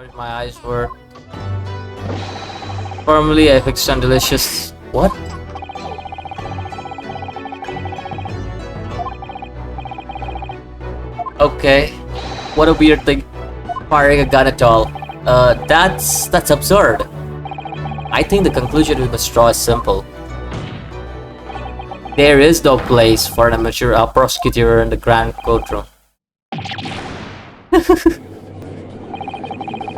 Sorry, my eyes were firmly affixed on delicious. What? Okay. What a weird thing. Firing a gun at all. That's absurd. I think the conclusion we must draw is simple. There is no place for an amateur prosecutor in the grand courtroom.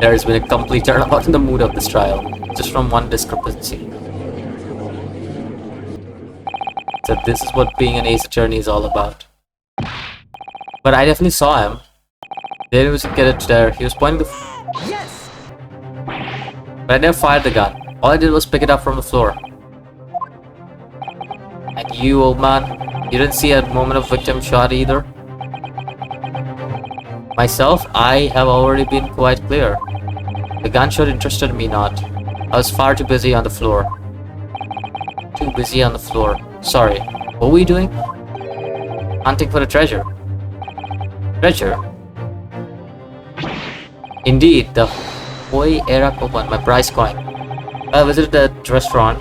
There has been a complete turnabout in the mood of this trial, just from one discrepancy. So this is what being an ace attorney is all about. But I definitely saw him. There was a kid there. He was pointing the. Yes. But I never fired the gun. All I did was pick it up from the floor. And you, old man, you didn't see a moment of victim shot either? Myself, I have already been quite clear. The gunshot interested me not. I was far too busy on the floor. Too busy on the floor. Sorry. What were you doing? Hunting for the treasure. Treasure? Indeed, the Hoi Era coupon, my prize coin. I visited the restaurant.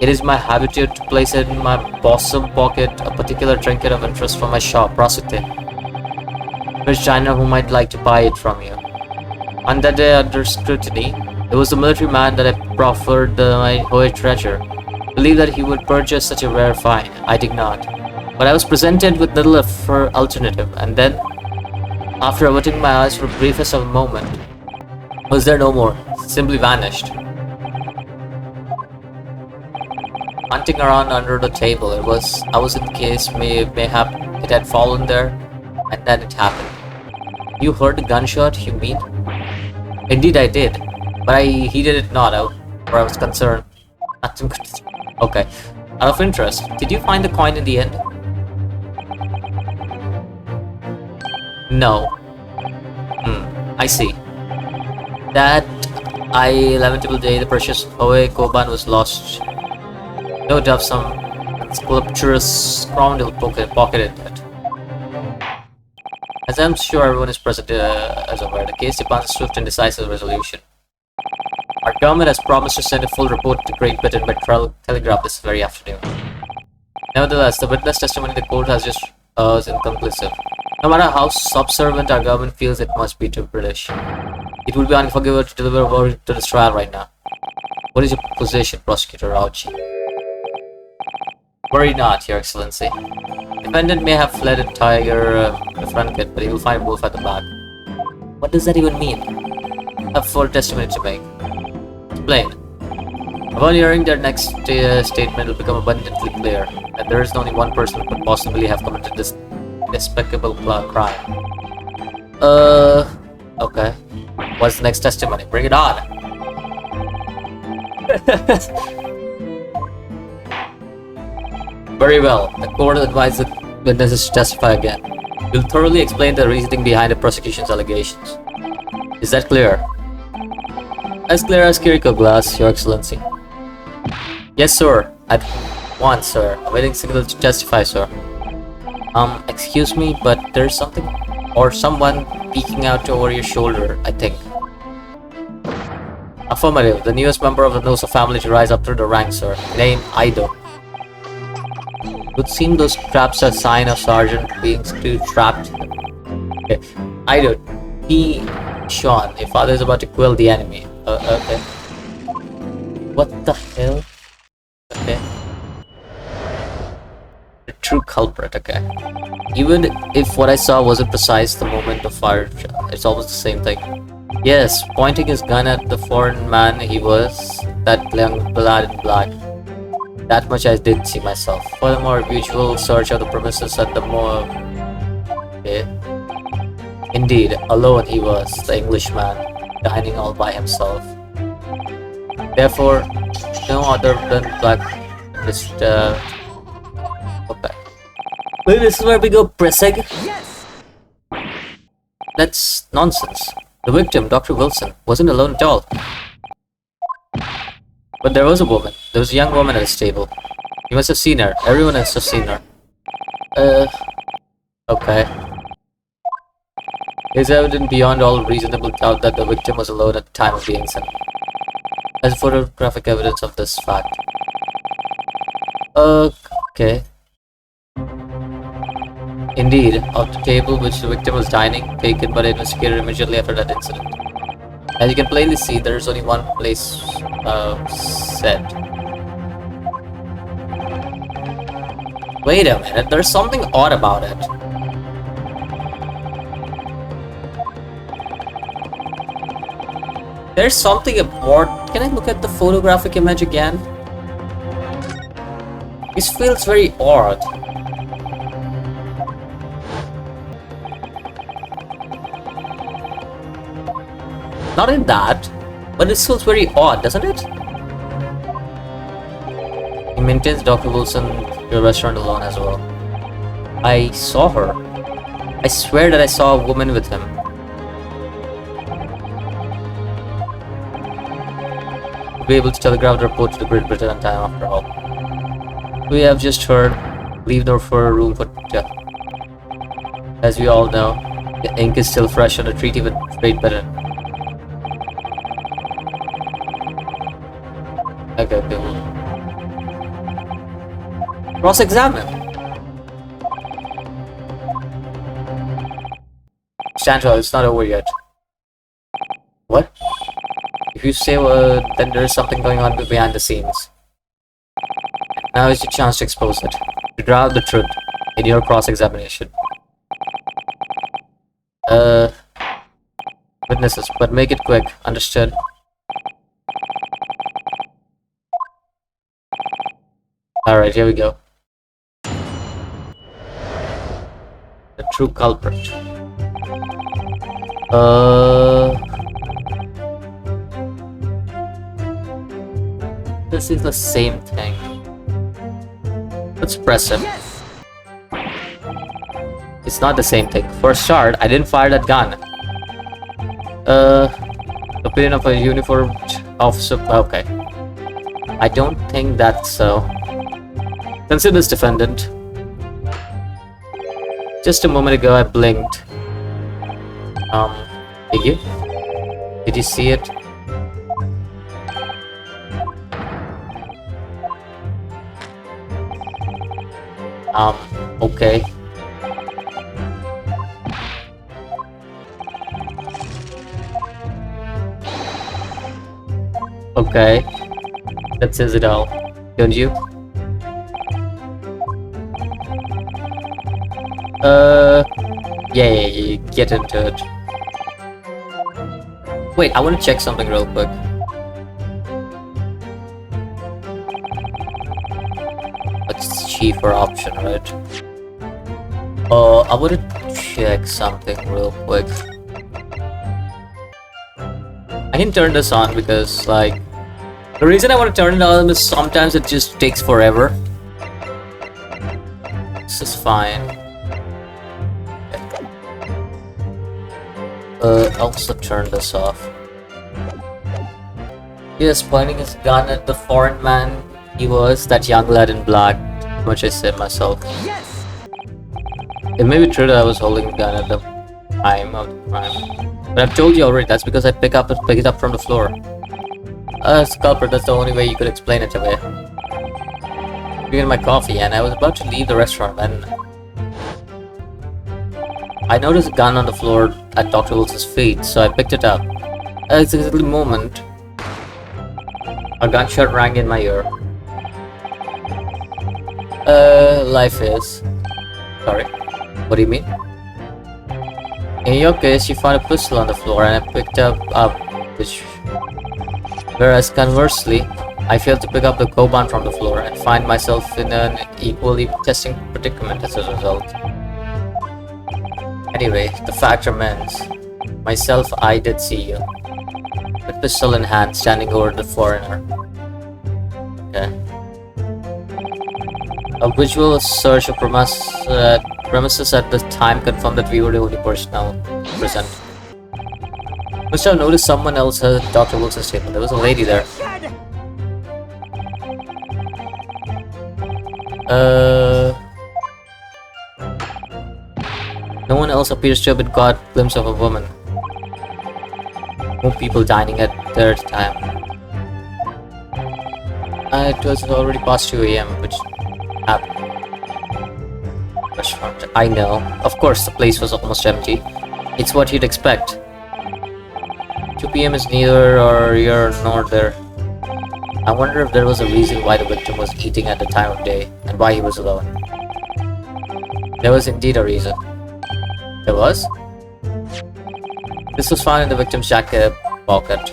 It is my habitude to place it in my bosom pocket, a particular trinket of interest from my shop, prostitute. Miss China who might like to buy it from you. On that day under scrutiny, it was the military man that I proffered my Hoi treasure. Believed that he would purchase such a rare find. I did not. But I was presented with little alternative, and then, after averting my eyes for the briefest of a moment, was there no more, simply vanished. Hunting around under the table, I was in case mayhap it had fallen there, and then it happened. You heard the gunshot, you mean? Indeed I did, but I heeded it not out, for I was concerned. Nothing could. Okay. Out of interest, did you find the coin in the end? No. I see. That lamentable day, the precious Hoi Koban was lost. No doubt some sculpturous scoundrel pocketed it. As I'm sure everyone is present as aware, the case demands a swift and decisive resolution. Our government has promised to send a full report to Great Britain by telegraph this very afternoon. Nevertheless, the witness testimony in the court has just is inconclusive. No matter how subservient our government feels it must be to British, it would be unforgivable to deliver a verdict to this trial right now. What is your position, Prosecutor Rauchi? Worry not, Your Excellency. Defendant may have fled in tiger the front gate, but he will find wolf at the back. What does that even mean? I have full testimony to make. Explain. Upon hearing their next statement, it will become abundantly clear that there is only one person who could possibly have committed this despicable crime. Okay. What's the next testimony? Bring it on! Very well. The court advised the witnesses to testify again. We'll thoroughly explain the reasoning behind the prosecution's allegations. Is that clear? As clear as Kiriko glass, Your Excellency. Yes, sir. At once, sir. Awaiting signal to testify, sir. Excuse me, but there's something or someone peeking out over your shoulder, I think. Affirmative. The newest member of the Nosa family to rise up through the ranks, sir. Name Aido. Would seem those traps are a sign of Sergeant being trapped. Okay. Aido. Sean. Your father is about to quill the enemy. Okay. What the hell? Okay. The true culprit, okay. Even if what I saw wasn't precise the moment of fire, it's almost the same thing. Yes, pointing his gun at the foreign man he was, that young lad in black. That much I did see myself. Furthermore, a visual search of the premises at the more... Okay. Indeed, alone he was, the Englishman, dining all by himself. Therefore, no other than black... Okay. Wait, this is where we go pressing? Yes! That's nonsense. The victim, Dr. Wilson, wasn't alone at all. But there was a woman. There was a young woman at his table. You must have seen her. Everyone must have seen her. Okay. It is evident beyond all reasonable doubt that the victim was alone at the time of the incident. As photographic evidence of this fact. Okay. Indeed, of the table which the victim was dining, taken but investigated immediately after that incident. As you can plainly see, there is only one place set. Wait a minute, there's something odd about it. There's something about... Can I look at the photographic image again? This feels very odd. Not in that, but it feels very odd, doesn't it? He maintains Dr. Wilson the restaurant alone as well. I saw her. I swear that I saw a woman with him. We'll be able to telegraph the report to the Great Britain in time after all. We have just heard, leave no further room for death. As we all know, the ink is still fresh on the treaty with Great Britain. Okay, we'll cross-examine. Stand well, it's not over yet. What? If you say then there is something going on behind the scenes. Now is your chance to expose it. To draw out the truth in your cross-examination. Witnesses, but make it quick, understood? Alright, here we go. The true culprit. This is the same thing. Let's press him. It's not the same thing. For a start, I didn't fire that gun. Opinion of a uniformed officer. Okay. I don't think that's so. Consider this, defendant. Just a moment ago, I blinked. Did you? Did you see it? Okay. Okay. That says it all. Don't you? Yeah, get into it. Wait, I want to check something real quick. That's cheaper option, right? I want to check something real quick. I can turn this on because, like, the reason I want to turn it on is sometimes it just takes forever. This is fine. Also turn this off. Yes, pointing his gun at the foreign man he was, that young lad in black, which I said myself. Yes! It may be true that I was holding the gun at the time of the crime, but I've told you already, that's because I pick it up from the floor. Culprit, that's the only way you could explain it away. Drinking my coffee, and I was about to leave the restaurant when I noticed a gun on the floor at Dr. Wilson's feet, so I picked it up. At exactly the moment, a gunshot rang in my ear. Life is... Sorry, what do you mean? In your case, you found a pistol on the floor and I picked up, which... Whereas conversely, I failed to pick up the Koban from the floor and find myself in an equally testing predicament as a result. Anyway, the fact remains. Myself, I did see you. With pistol in hand, standing over the foreigner. Okay. A visual search of premises at the time confirmed that we were the only personnel present. Must have noticed someone else at Dr. Wilson's table. There was a lady there. No one else appears to have been caught a glimpse of a woman. No people dining at their time. It was already past 2 a.m., which happened. Restaurant. I know. Of course, the place was almost empty. It's what you'd expect. 2 p.m. is neither or here nor there. I wonder if there was a reason why the victim was eating at the time of day and why he was alone. There was indeed a reason. There was? This was found in the victim's jacket pocket.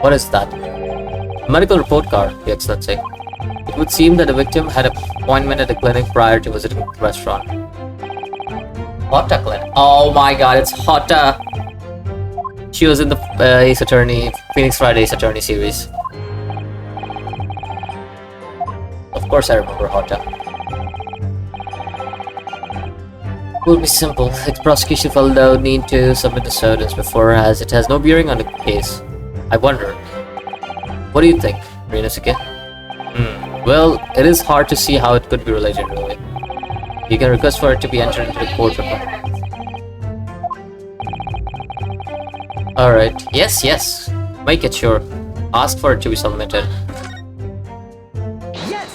What is that? A medical report card, the Excellency. It would seem that the victim had an appointment at the clinic prior to visiting the restaurant. Hotta clinic? Oh my god, it's Hotta! She was in the Phoenix Friday Ace Attorney series. Of course I remember Hotta. It will be simple. The prosecution felt no need to submit this evidence before, as it has no bearing on the case. I wonder. What do you think, Rinosuke? Well, it is hard to see how it could be related, really. You can request for it to be entered into the court report. Alright, yes. Make it sure. Ask for it to be submitted. Yes!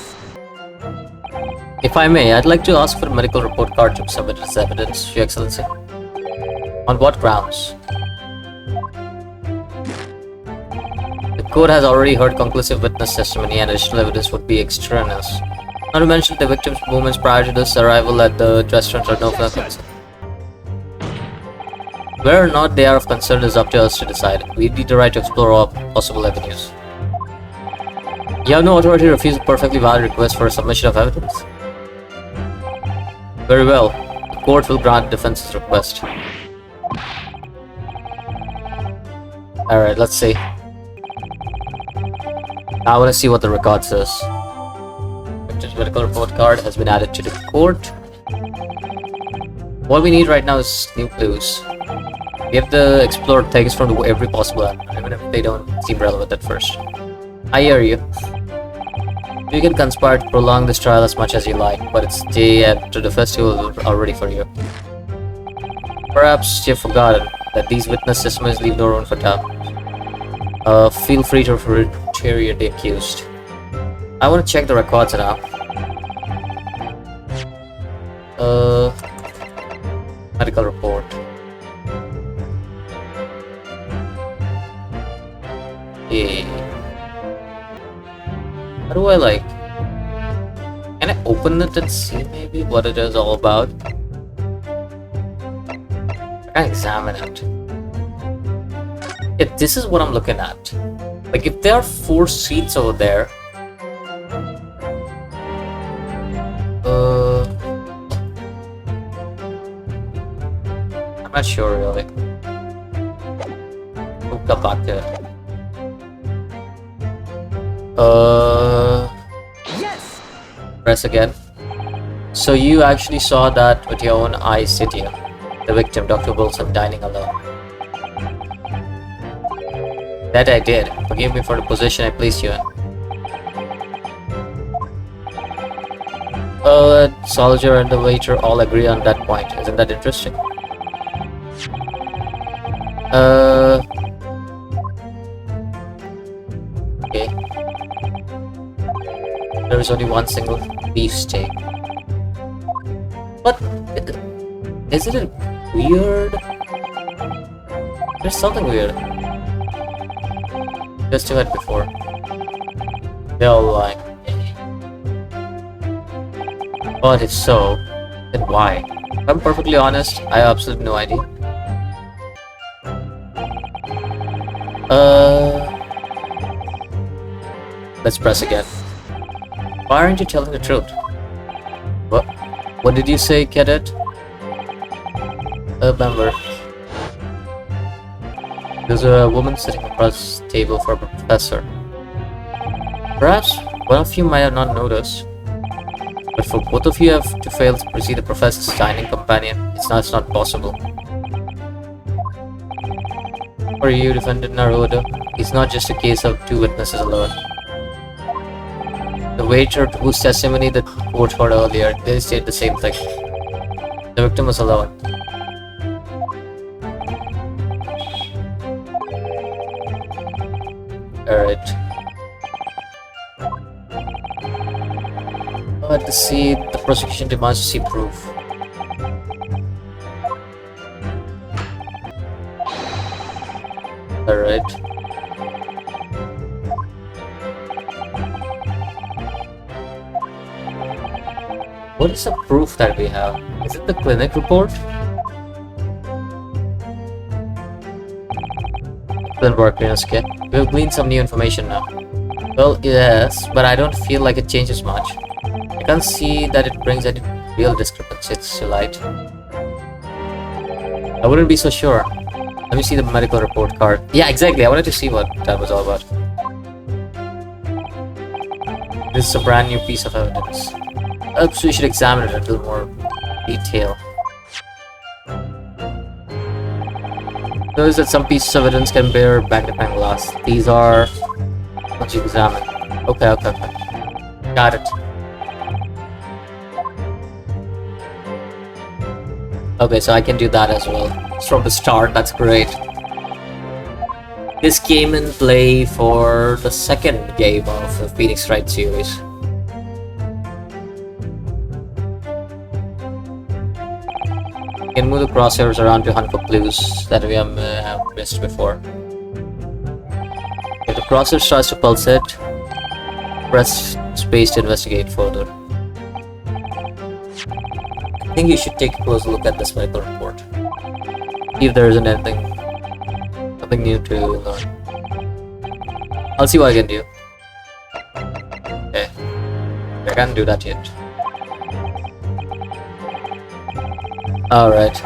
If I may, I'd like to ask for a medical report card to be submitted as evidence, Your Excellency. On what grounds? The court has already heard conclusive witness testimony and additional evidence would be extraneous. Not to mention the victim's movements prior to this arrival at the restaurant are no further concern. Whether or not they are of concern is up to us to decide. We need the right to explore all possible avenues. You have no authority to refuse a perfectly valid request for a submission of evidence. Very well. The court will grant the defense's request. Alright, let's see. I want to see what the record says. Victim's medical report card has been added to the court. What we need right now is new clues. We have to explore things from every possible angle, even if they don't seem relevant at first. I hear you. You can conspire to prolong this trial as much as you like, but it's day after the festival already for you. Perhaps you've forgotten that these witness testimonies leave no room for doubt. Feel free to interrogate the accused. I want to check the records now. Medical report. Hey. How do I can I open it and see maybe what it is all about? I can examine it. Yeah, this is what I'm looking at. Like, if there are 4 seats over there, I'm not sure really. We'll come back to it. Yes! Press again. So you actually saw that with your own eyes, did you? The victim, Dr. Wilson, dining alone. That I did. Forgive me for the position I placed you in. The soldier and the waiter all agree on that point. Isn't that interesting? Okay. There is only one single beef steak. But isn't it weird? There's something weird. Just to it before. They all lie. But if so, then why? If I'm perfectly honest, I have absolutely no idea. Let's press again. Why aren't you telling the truth? What did you say, cadet? Member. There's a woman sitting across the table from a professor. Perhaps one of you might have not noticed, but for both of you have to fail to precede the professor's dining companion. It's not possible. For you, defendant Naruto, it's not just a case of 2 witnesses alone. The waiter whose testimony the court heard earlier, they state the same thing. The victim was alone. Alright. At the scene, the prosecution demands to see proof. Alright. What is the proof that we have? Is it the clinic report? Excellent work, Rinosuke. We have gleaned some new information now. Well, yes, but I don't feel like it changes much. I can't see that it brings any real discrepancies to light. I wouldn't be so sure. Let me see the medical report card. Yeah, exactly. I wanted to see what that was all about. This is a brand new piece of evidence. So we should examine it in a little more detail. Notice that some pieces of evidence can bear magnifying glass. These are what you examine. Okay. Got it. Okay, so I can do that as well. It's from the start, that's great. This came in play for the second game of the Phoenix Wright series. You can move the crosshairs around to hunt for clues that we have missed before. If the crosshair starts to pulsate, press space to investigate further. I think you should take a close look at this medical report. See if there isn't nothing new to learn. I'll see what I can do. Okay. I can't do that yet. Alright.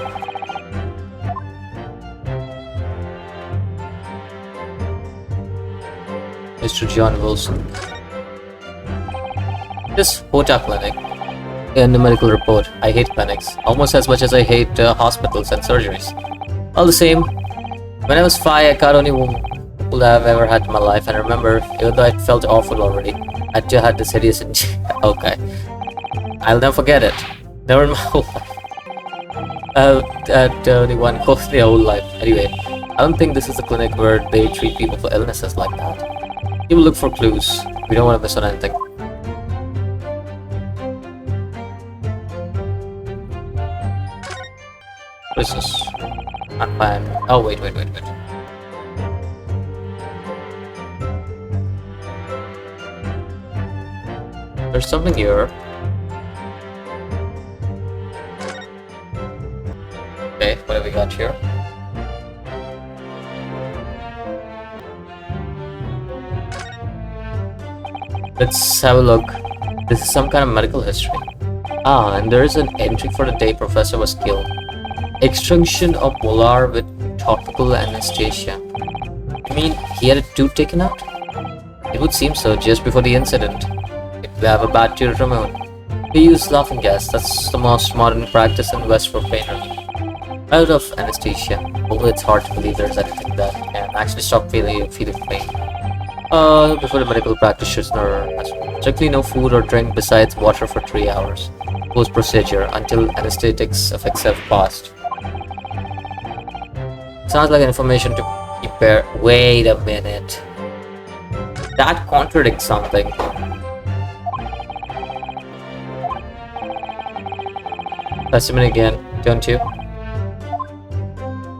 Mr. John Wilson. This Hota clinic. In the medical report, I hate clinics, almost as much as I hate hospitals and surgeries. All the same, when I was 5, I caught only one food I've ever had in my life, and I remember, even though I felt awful already, I still had this hideous okay. I'll never forget it. Never in my whole life. At only one course their whole life. Anyway, I don't think this is a clinic where they treat people for illnesses like that. People look for clues. We don't want to miss on anything. What is this? Not fine. Oh, wait. There's something here. Okay, what have we got here? Let's have a look. This is some kind of medical history. Ah, and there is an entry for the day Professor was killed. Extraction of molar with topical anesthesia. You mean he had a tooth taken out? It would seem so, just before the incident. If we have a bad tooth removed, we use laughing gas. That's the most modern practice in West for pain relief. Out of anesthesia, although it's hard to believe there's anything that can actually stop feeling pain. Before the medical practitioner has strictly no food or drink besides water for 3 hours. Post-procedure until anesthetics effects have passed. Sounds like information to prepare. Wait a minute. That contradicts something. Specimen again, don't you?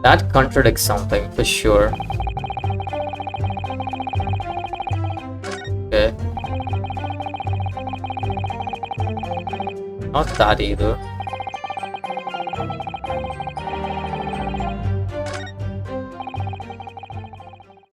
That contradicts something for sure. Okay. Not that either.